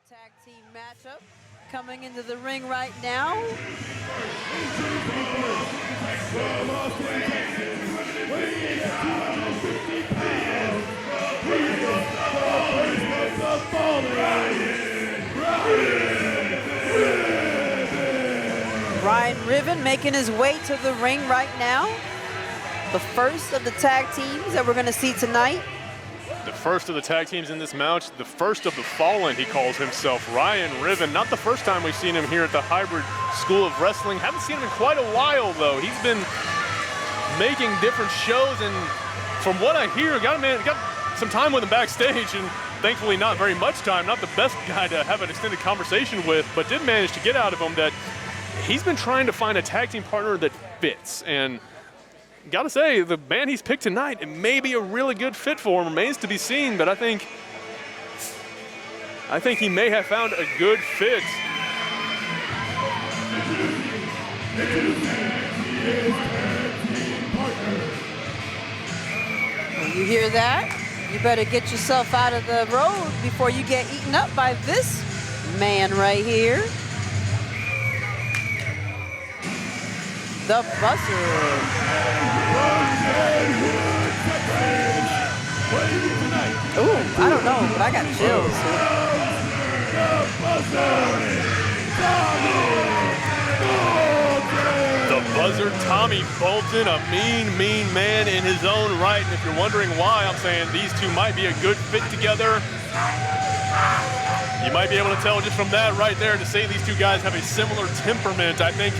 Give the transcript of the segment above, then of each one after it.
Tag team matchup coming into the ring right now. Riven making his way to the ring right now. The first of the tag teams that we're going to see tonight. The first of the tag teams in this match, the first of the Fallen, he calls himself, Riven. Not the first time we've seen him here at the Hybrid School of Wrestling. Haven't seen him in quite a while, though. He's been making different shows, and from what I hear, got some time with him backstage, and thankfully not very much time. Not the best guy to have an extended conversation with, but did manage to get out of him that he's been trying to find a tag team partner that fits. And gotta say, the man he's picked tonight, it may be a really good fit for him. Remains to be seen, but I think he may have found a good fit. When you hear that, you better get yourself out of the road before you get eaten up by this man right here. The Buzzer. Ooh, I don't know, but I got chills. The Buzzer, Tommy Bolton, a mean man in his own right. And if you're wondering why, I'm saying these two might be a good fit together. You might be able to tell just from that right there to say these two guys have a similar temperament. I think,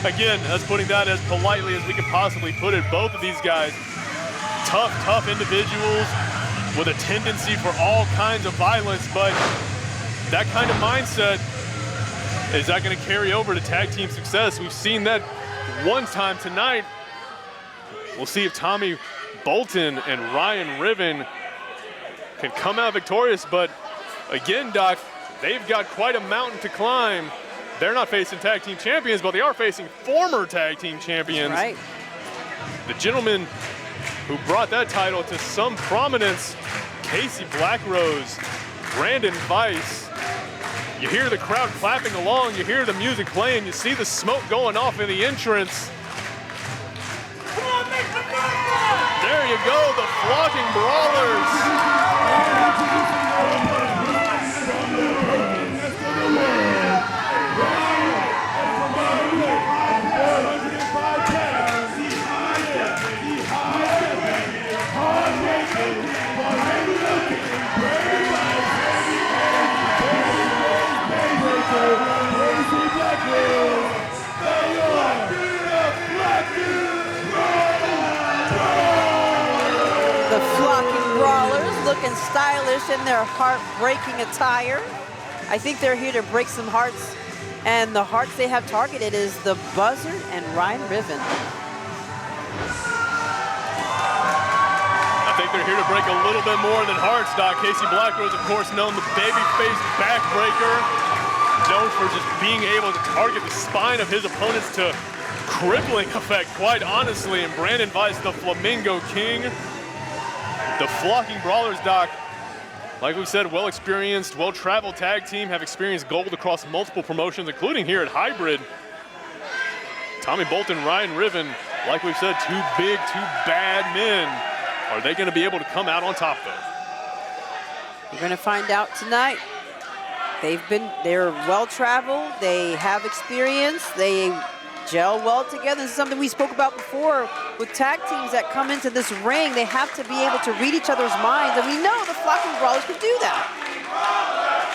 again, that's putting that as politely as we can possibly put it. Both of these guys, tough individuals with a tendency for all kinds of violence, but that kind of mindset, is that going to carry over to tag team success? We've seen that one time tonight. We'll see if Tommy Bolton and Riven can come out victorious, but again, Doc, they've got quite a mountain to climb. They're not facing tag team champions, but they are facing former tag team champions. Right. The gentleman who brought that title to some prominence, Casey Blackrose, Brandon Weiss. You hear the crowd clapping along, you hear the music playing, you see the smoke going off in the entrance. There you go, the flocking Brawlers. The flocking Brawlers looking stylish in their heart-breaking attire. I think they're here to break some hearts, and the hearts they have targeted is the Buzzer and Riven. I think they're here to break a little bit more than hearts, Doc. Casey Blackrose, of course, known the babyface backbreaker, known for just being able to target the spine of his opponents to crippling effect, quite honestly. And Brandon Weiss, the Flamingo King. The flocking Brawlers, Doc, like we said, well-experienced, well-traveled tag team, have experienced gold across multiple promotions, including here at Hybrid. Tommy Bolton, Riven, like we've said, two big, two bad men. Are they going to be able to come out on top, though? We're going to find out tonight. They're well-traveled, they have experience, they gel well together. This is something we spoke about before with tag teams that come into this ring. They have to be able to read each other's minds, and we know the flocking Brawlers can do that.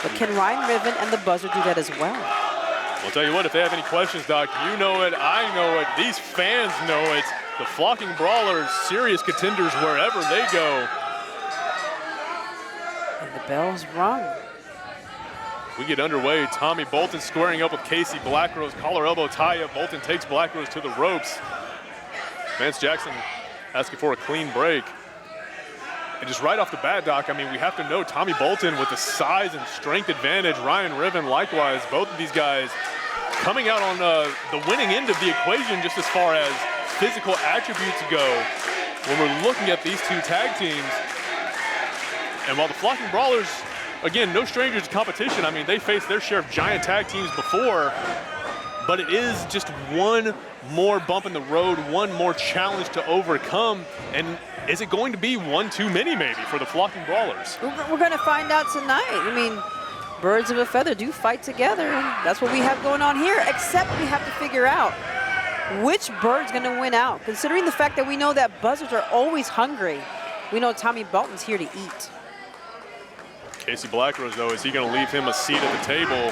But can Riven and the Buzzer do that as well? I'll tell you what, if they have any questions, Doc, you know it, I know it, these fans know it. The flocking Brawlers, serious contenders wherever they go. And the bell's rung. We get underway. Tommy Bolton squaring up with Casey Blackrose. Collar elbow tie-up. Bolton takes Blackrose to the ropes. Vance Jackson asking for a clean break. And just right off the bat, Doc, I mean, we have to know Tommy Bolton with the size and strength advantage. Riven likewise. Both of these guys coming out on the winning end of the equation just as far as physical attributes go when we're looking at these two tag teams. And while the flocking Brawlers again, no strangers to competition. I mean, they faced their share of giant tag teams before, but it is just one more bump in the road, one more challenge to overcome. And is it going to be one too many, maybe, for the Flocking Brawlers? We're going to find out tonight. I mean, birds of a feather do fight together, and that's what we have going on here, except we have to figure out which bird's going to win out. Considering the fact that we know that buzzards are always hungry, we know Tommy Bolton's here to eat. Casey Blackrose, though, is he going to leave him a seat at the table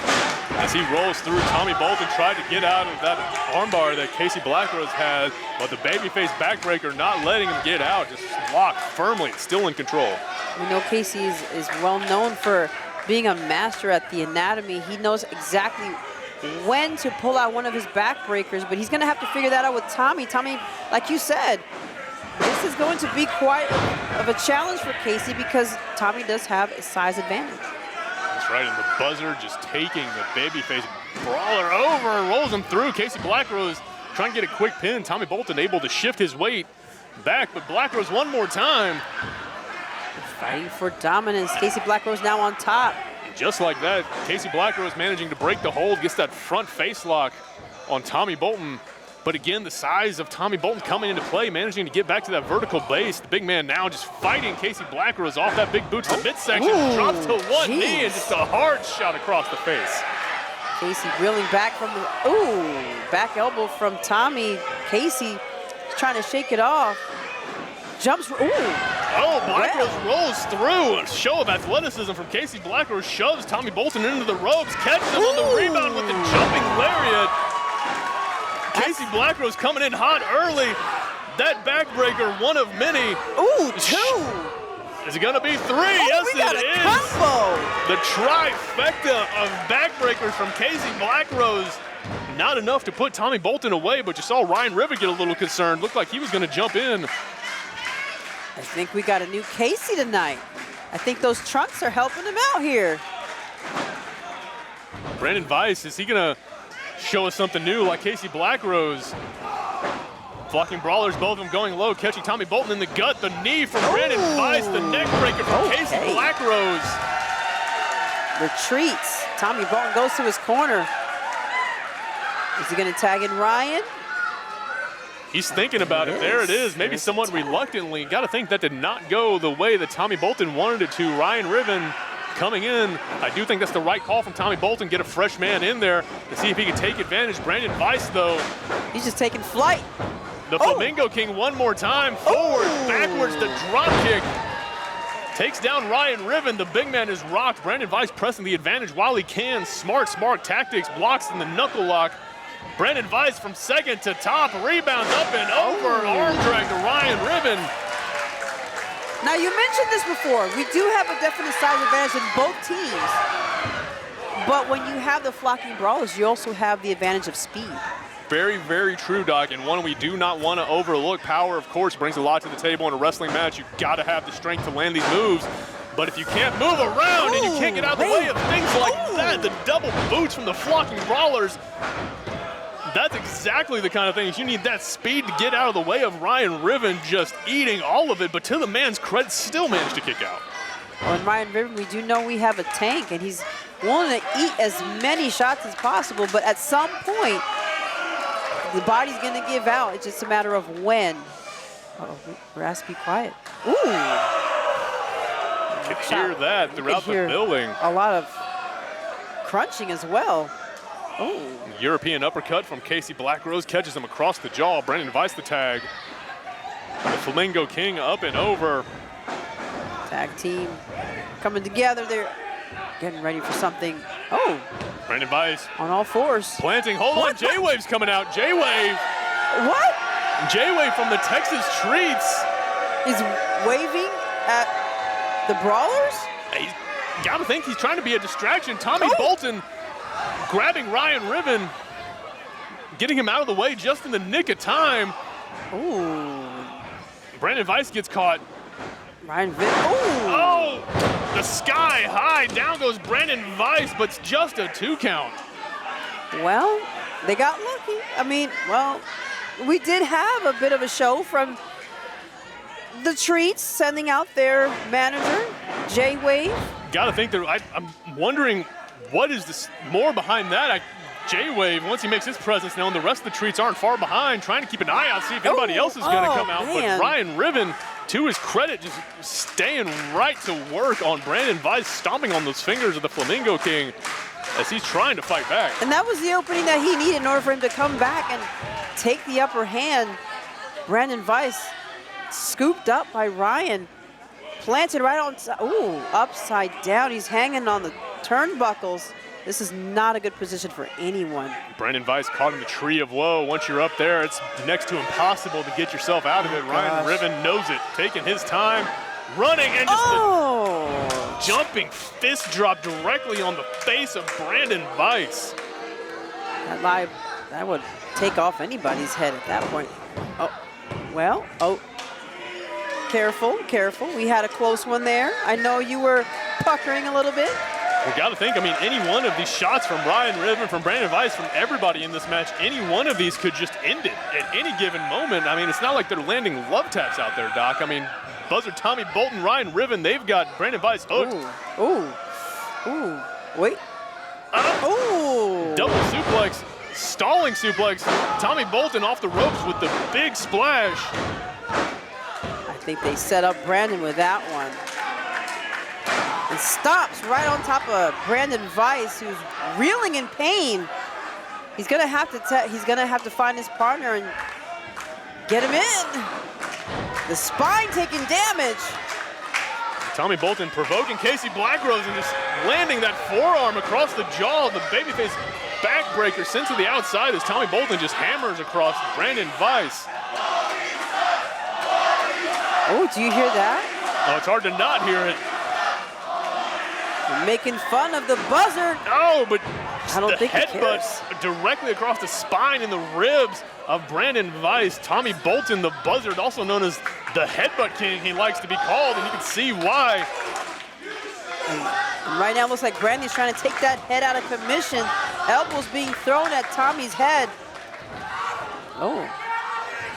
as he rolls through? Tommy Bolton tried to get out of that armbar that Casey Blackrose had, but the babyface backbreaker not letting him get out, just locked firmly, still in control. We know Casey is well known for being a master at the anatomy. He knows exactly when to pull out one of his backbreakers, but he's going to have to figure that out with Tommy. Tommy, like you said, this is going to be quite of a challenge for Casey because Tommy does have a size advantage. That's right, and the buzzard just taking the babyface brawler over and rolls him through. Casey Blackrose trying to get a quick pin. Tommy Bolton able to shift his weight back, but Blackrose one more time. Fighting for dominance. Casey Blackrose now on top. Just like that, Casey Blackrose managing to break the hold, gets that front face lock on Tommy Bolton. But again, the size of Tommy Bolton coming into play, managing to get back to that vertical base. The big man now just fighting Casey Blackrose off that big boot to the midsection. Ooh, drops to one geez. knee and just a hard shot across the face. Casey reeling back from the, back elbow from Tommy. Casey trying to shake it off. Jumps, Blackrose rolls through. A show of athleticism from Casey Blackrose, shoves Tommy Bolton into the ropes, catches him on the rebound with the jumping lariat. Casey Blackrose coming in hot early. That backbreaker, one of many. Two. Is it gonna be three? Yes, we got it a is. combo. The trifecta of backbreakers from Casey Blackrose. Not enough to put Tommy Bolton away, but you saw Ryan Riven get a little concerned. Looked like he was gonna jump in. I think we got a new Casey tonight. I think those trunks are helping him out here. Brandon Weiss, is he gonna show us something new like Casey Blackrose? Flocking Brawlers, both of them going low, catching Tommy Bolton in the gut. The knee from Brandon Weiss, the neck breaker from Casey Blackrose. Retreats. Tommy Bolton goes to his corner. Is he gonna tag in Ryan? He's thinking about it. There it is. Maybe somewhat reluctantly. Got to think that did not go the way that Tommy Bolton wanted it to. Ryan Riven coming in. I do think that's the right call from Tommy Bolton. Get a fresh man in there to see if he can take advantage. Brandon Weiss, though. He's just taking flight. The Flamingo King one more time. Forward, backwards, the drop kick. Takes down Ryan Riven. The big man is rocked. Brandon Weiss pressing the advantage while he can. Smart tactics. Blocks in the knuckle lock. Brandon Weiss from second to top, rebounds up and over, arm drag to Ryan Riven. Now you mentioned this before, we do have a definite size advantage in both teams, but when you have the Flocking Brawlers, you also have the advantage of speed. Very, very true, Doc, and one we do not want to overlook. Power, of course, brings a lot to the table in a wrestling match. You've got to have the strength to land these moves. But if you can't move around and you can't get out of the way of things like that, the double boots from the Flocking Brawlers, that's exactly the kind of things you need, that speed to get out of the way of Ryan Riven, just eating all of it, but to the man's credit, still managed to kick out. Well, and Ryan Riven, we do know we have a tank, and he's willing to eat as many shots as possible, but at some point, the body's going to give out. It's just a matter of when. We're asked to be quiet. You can hear that throughout the building. A lot of crunching as well. European uppercut from Casey Blackrose catches him across the jaw. Brandon Weiss the tag. The Flamingo King up and over. Tag team coming together. They're getting ready for something. Brandon Weiss on all fours. Planting. Hold on. J-Wave's coming out. J-Wave. What? J-Wave from the Texas Treats. Is waving at the Brawlers? He's got to think he's trying to be a distraction. Tommy Bolton grabbing Ryan Riven, getting him out of the way just in the nick of time. Brandon Weiss gets caught. Ryan Riven. The sky high. Down goes Brandon Weiss, but it's just a 2 count. Well, they got lucky. I mean, well, we did have a bit of a show from the Treats sending out their manager, J-Wave. got to think that I'm wondering what is this more behind that. J-Wave, once he makes his presence known, the rest of the treats aren't far behind, trying to keep an eye out, see if anybody else is going to come out. Man. But Ryan Riven, to his credit, just staying right to work on Brandon Weiss, stomping on those fingers of the Flamingo King as he's trying to fight back. And that was the opening that he needed in order for him to come back and take the upper hand. Brandon Weiss scooped up by Ryan, planted right on, upside down. He's hanging on the turnbuckles. This is not a good position for anyone. Brandon Weiss caught in the tree of woe. Once you're up there, it's next to impossible to get yourself out of it. Ryan Riven knows it, taking his time, running, and just a jumping fist drop directly on the face of Brandon Weiss. That would take off anybody's head at that point. Careful, careful. We had a close one there. I know you were puckering a little bit. We got to think, I mean, any one of these shots from Ryan Riven, from Brandon Weiss, from everybody in this match, any one of these could just end it at any given moment. I mean, it's not like they're landing love taps out there, Doc. I mean, Buzzer, Tommy Bolton, Ryan Riven, they've got Brandon Weiss hooked. Wait. Double suplex, stalling suplex. Tommy Bolton off the ropes with the big splash. I think they set up Brandon with that one. And stops right on top of Brandon Weiss, who's reeling in pain. He's gonna have to find his partner and get him in. The spine taking damage. Tommy Bolton provoking Casey Blackrose and just landing that forearm across the jaw. The babyface backbreaker sent to the outside as Tommy Bolton just hammers across Brandon Weiss. Oh, do you hear that? Oh, it's hard to not hear it. Making fun of the buzzer. Oh, but I don't think headbutts directly across the spine and the ribs of Brandon Weiss. Tommy Bolton, the buzzard, also known as the headbutt king, he likes to be called, and you can see why. And right now, it looks like Brandon's trying to take that head out of commission. Elbows being thrown at Tommy's head. Oh,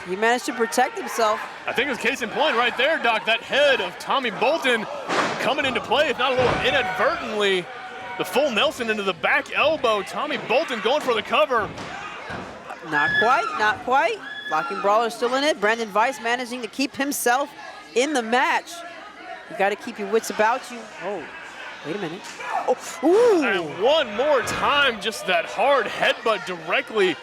he managed to protect himself. I think it's case in point right there, Doc. That head of Tommy Bolton coming into play, if not a little inadvertently. The full Nelson into the back elbow. Tommy Bolton going for the cover. Not quite, not quite. Locking Brawler still in it. Brandon Weiss managing to keep himself in the match. You got to keep your wits about you. Oh, wait a minute. Oh, ooh. And one more time, just that hard headbutt directly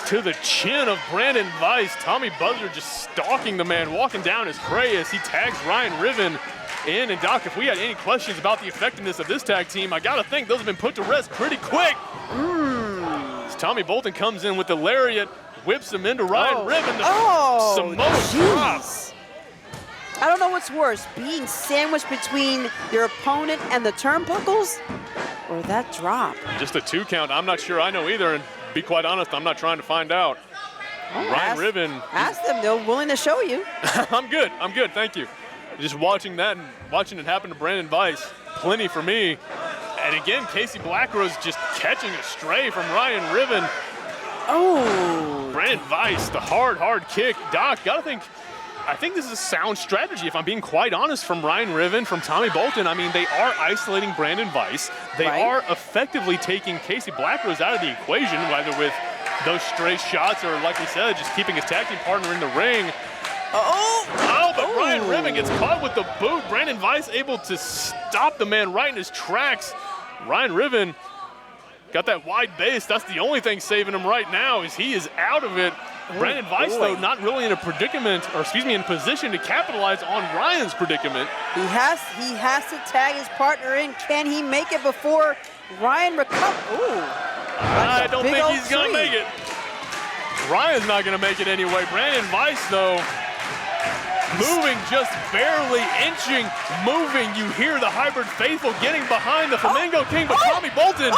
to the chin of Brandon Weiss. Tommy Buzzard just stalking the man, walking down his prey as he tags Ryan Riven in. And Doc, if we had any questions about the effectiveness of this tag team, I gotta think those have been put to rest pretty quick. As Tommy Bolton comes in with the lariat, whips him into Ryan Riven. Samoa drop. I don't know what's worse, being sandwiched between your opponent and the turnbuckles, or that drop. Just a 2 count. I'm not sure I know either, and be quite honest, I'm not trying to find out. Ryan Riven. Ask them, they're willing to show you. I'm good, thank you. Just watching that and watching it happen to Brandon Weiss, plenty for me. And again, Casey Blackrose just catching a stray from Ryan Riven. Oh. Brandon Weiss, the hard kick. Doc, I think this is a sound strategy, if I'm being quite honest, from Ryan Riven, from Tommy Bolton. I mean, they are isolating Brandon Weiss. They are effectively taking Casey Blackrose out of the equation, whether with those stray shots or, like we said, just keeping his tag team partner in the ring. But Ryan Riven gets caught with the boot. Brandon Weiss able to stop the man right in his tracks. Ryan Riven got that wide base. That's the only thing saving him right now, is he is out of it. Brandon Weiss, though, not really in a predicament, or excuse me, in position to capitalize on Ryan's predicament. He has to tag his partner in. Can he make it before Ryan recovers? I don't think he's going to make it. Ryan's not going to make it anyway. Brandon Weiss, though, moving just barely, inching, moving. You hear the hybrid faithful getting behind the Flamingo King, but Tommy Bolton.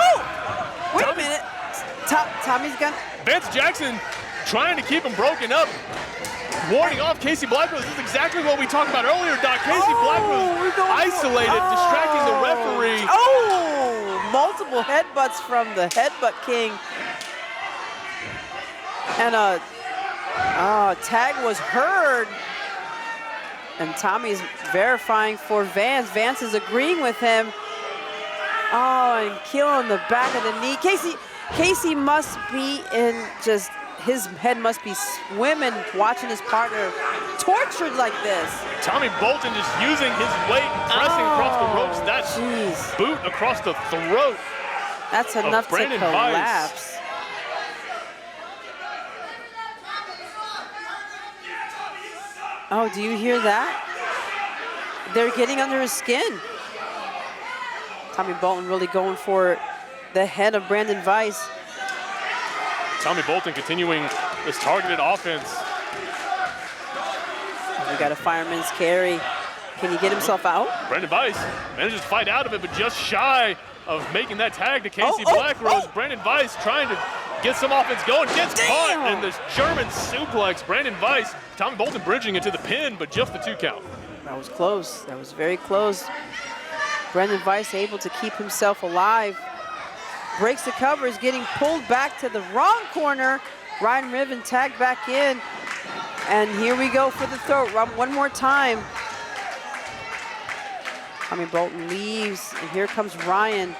Wait a minute. Tommy's gonna. Vance Jackson trying to keep him broken up, warding off Casey Blackrose. This is exactly what we talked about earlier, Doc. Casey Blackrose isolated, distracting the referee. Multiple headbutts from the Headbutt King. And a tag was heard. And Tommy's verifying for Vance. Vance is agreeing with him. Oh, and killing the back of the knee. Casey must be in just, his head must be swimming watching his partner tortured like this. Tommy Bolton just using his weight and pressing across the ropes. That boot across the throat. That's enough to collapse. Oh, do you hear that? They're getting under his skin. Tommy Bolton really going for the head of Brandon Weiss. Tommy Bolton continuing this targeted offense. We got a fireman's carry. Can he get himself out? Brandon Weiss manages to fight out of it, but just shy of making that tag to Casey Blackrose. Brandon Weiss trying to get some offense going, gets caught in this German suplex. Brandon Weiss, Tommy Bolton bridging into the pin, but just the 2 count. That was close. That was very close. Brandon Weiss able to keep himself alive. Breaks the cover, is getting pulled back to the wrong corner. Ryan Riven tagged back in. And here we go for the throat. One more time. Tommy Bolton leaves, and here comes Ryan.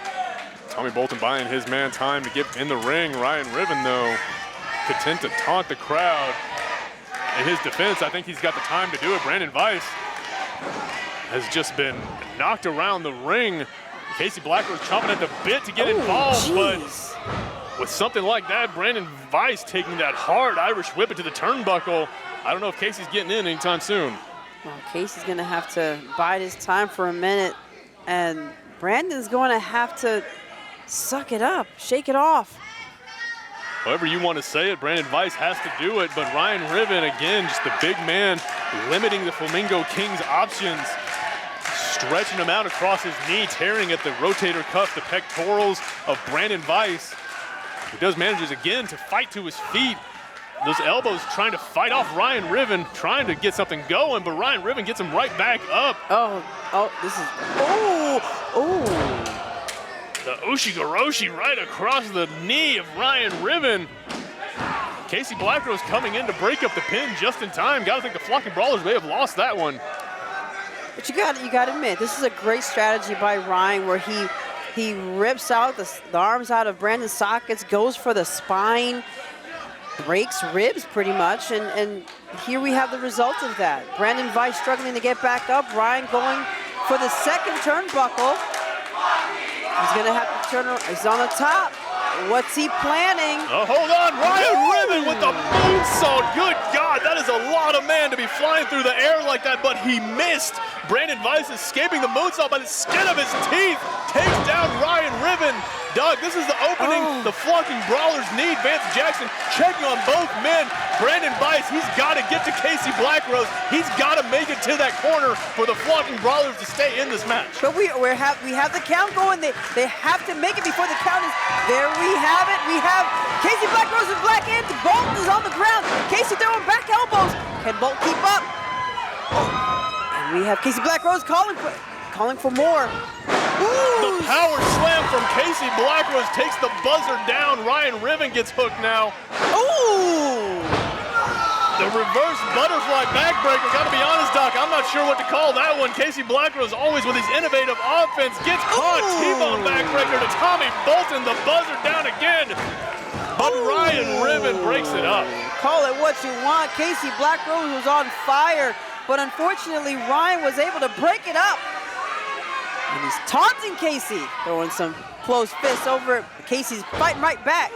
Tommy Bolton buying his man time to get in the ring. Ryan Riven, though, content to taunt the crowd. In his defense, I think he's got the time to do it. Brandon Weiss has just been knocked around the ring. Casey Blackrose chomping at the bit to get involved, but with something like that, Brandon Weiss taking that hard Irish whip into the turnbuckle. I don't know if Casey's getting in anytime soon. Well, Casey's gonna have to bide his time for a minute, and Brandon's going to have to suck it up, shake it off. However you want to say it, Brandon Weiss has to do it, but Ryan Riven, again, just the big man, limiting the Flamingo King's options, stretching him out across his knee, tearing at the rotator cuff, the pectorals of Brandon Weiss. He does manages again to fight to his feet. Those elbows trying to fight off Ryan Riven, trying to get something going, but Ryan Riven gets him right back up. This is, The Ushigoroshi right across the knee of Ryan Riven. Casey Blackrose coming in to break up the pin just in time. Gotta think the Flocking Brawlers may have lost that one. But you got to admit, this is a great strategy by Ryan, where he rips out the arms out of Brandon's sockets, goes for the spine, breaks ribs pretty much, and here we have the result of that. Brandon Weiss struggling to get back up, Ryan going for the second turnbuckle. He's gonna have to turn around, he's on the top. What's he planning? Oh, hold on, Ryan Riven with the moonsault. Good God, that is a lot of man to be flying through the air like that, but he missed. Brandon Weiss escaping the moonsault by the skin of his teeth. Takes down Ryan Riven. Doug, this is the opening. The Flocking Brawlers need Vance Jackson checking on both men. Brandon Weiss, he's got to get to Casey Blackrose. He's got to make it to that corner for the Flocking Brawlers to stay in this match. But we have the count going. They have to make it before the count is. There we have it. We have Casey Blackrose in black and Bolton is on the ground. Casey throwing back elbows. Can Bolton keep up? And we have Casey Blackrose calling for more. The power slam from Casey Blackrose takes the buzzer down. Ryan Riven gets hooked now. Ooh! The reverse butterfly backbreaker. Gotta be honest, Doc, I'm not sure what to call that one. Casey Blackrose always with his innovative offense. Gets caught. T-bone backbreaker to Tommy Bolton. The buzzer down again. But Ryan Riven breaks it up. Call it what you want. Casey Blackrose was on fire, but unfortunately Ryan was able to break it up. And he's taunting Casey, throwing some closed fists over it. Casey's fighting right back.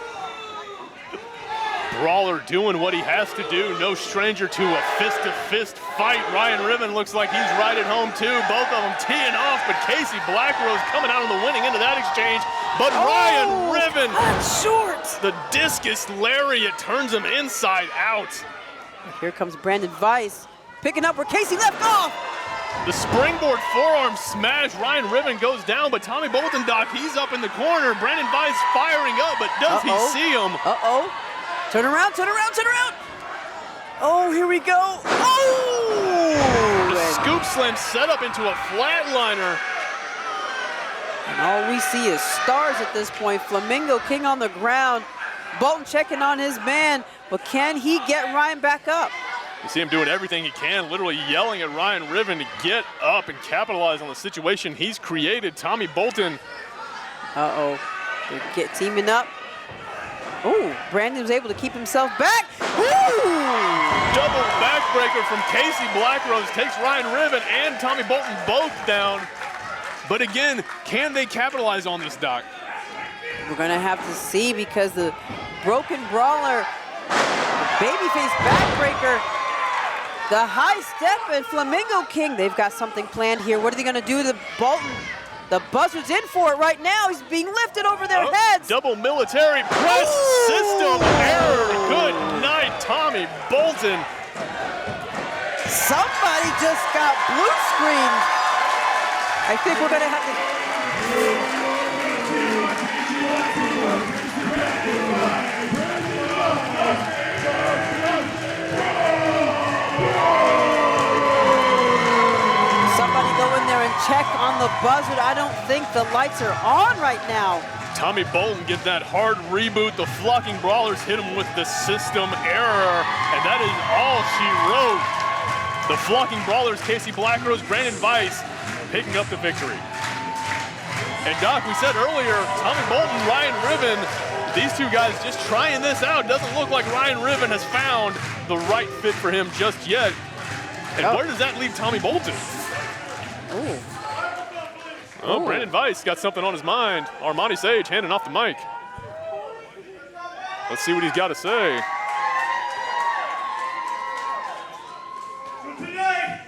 Brawler doing what he has to do. No stranger to a fist-to-fist fight. Ryan Riven looks like he's right at home too. Both of them teeing off, but Casey Blackrose coming out on the winning end of that exchange. But Ryan Riven, that's short. The discus lariat turns him inside out. Here comes Brandon Weiss, picking up where Casey left off. The springboard forearm smash. Ryan Riven goes down, but Tommy Bolton, Doc, he's up in the corner. Brandon Weiss firing up, but does he see him? Turn around, turn around, turn around. Oh, here we go. Oh! The scoop slam set up into a flatliner. And all we see is stars at this point. Flamingo King on the ground. Bolton checking on his man, but can he get Ryan back up? You see him doing everything he can, literally yelling at Ryan Riven to get up and capitalize on the situation he's created. Tommy Bolton. Uh-oh. They're teaming up. Ooh, Brandon was able to keep himself back. Ooh! Double backbreaker from Casey Blackrose takes Ryan Riven and Tommy Bolton both down. But again, can they capitalize on this, Doc? We're gonna have to see, because the broken brawler, the babyface backbreaker, the high step, and Flamingo King, they've got something planned here. What are they gonna do to Bolton? The buzzard's in for it right now. He's being lifted over their heads. Double military press. Ooh. System error. Good night, Tommy Bolton. Somebody just got blue screened. I think we're gonna have to. Somebody go in there and check on the buzzard. I don't think the lights are on right now. Tommy Bolton get that hard reboot. The flocking brawlers hit him with the system error, and that is all she wrote. The flocking brawlers, Casey Blackrose, Brandon Weiss, picking up the victory. And Doc, we said earlier, Tommy Bolton, Ryan Riven, these two guys just trying this out. Doesn't look like Ryan Riven has found the right fit for him just yet. And where does that leave Tommy Bolton? Ooh. Oh, Ooh. Brandon Weiss got something on his mind. Armani Sage handing off the mic. Let's see what he's got to say. So tonight,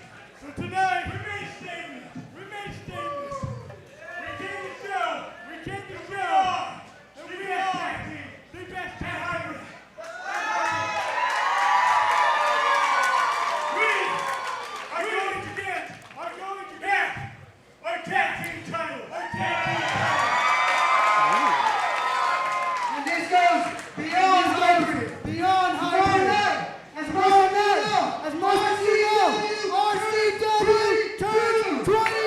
we made statements. We came to show that we are the best tag team. We are going to get our tag team title. And this goes beyond hybrid, beyond hybrid, as much as you know, RCW turns 2020.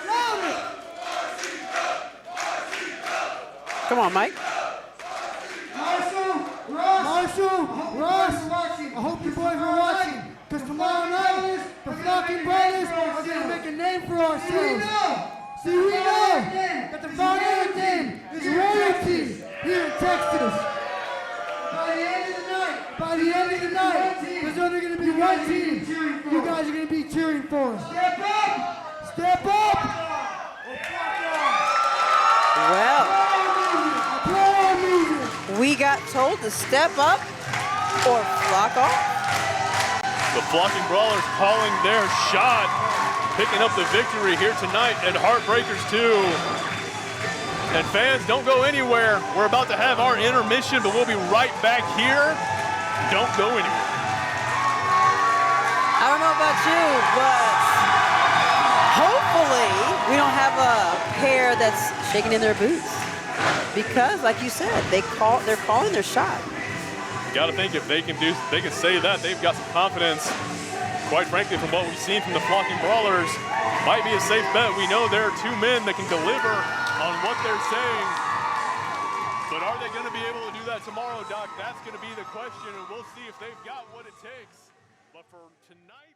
Louder. Come on, Mike. Marshall, Ross, I hope you boys were watching, because tomorrow night, the Flocking Brawlers are going to make a name for ourselves. See, we know that the Brawler name is royalty here in Texas. By the end of the night, there's only going to be one team you guys are going to be cheering for. Step up! Well, we got told to step up or flock off. The flocking brawlers calling their shot, picking up the victory here tonight at Heartbreakers 2. And fans, don't go anywhere. We're about to have our intermission, but we'll be right back here. Don't go anywhere. I don't know about you, but hopefully we don't have a pair that's shaking in their boots. Because, like you said, they're calling their shot. You got to think if they can say that, they've got some confidence. Quite frankly, from what we've seen from the flocking brawlers, might be a safe bet. We know there are two men that can deliver on what they're saying. But are they going to be able to do that tomorrow, Doc? That's going to be the question, and we'll see if they've got what it takes. But for tonight,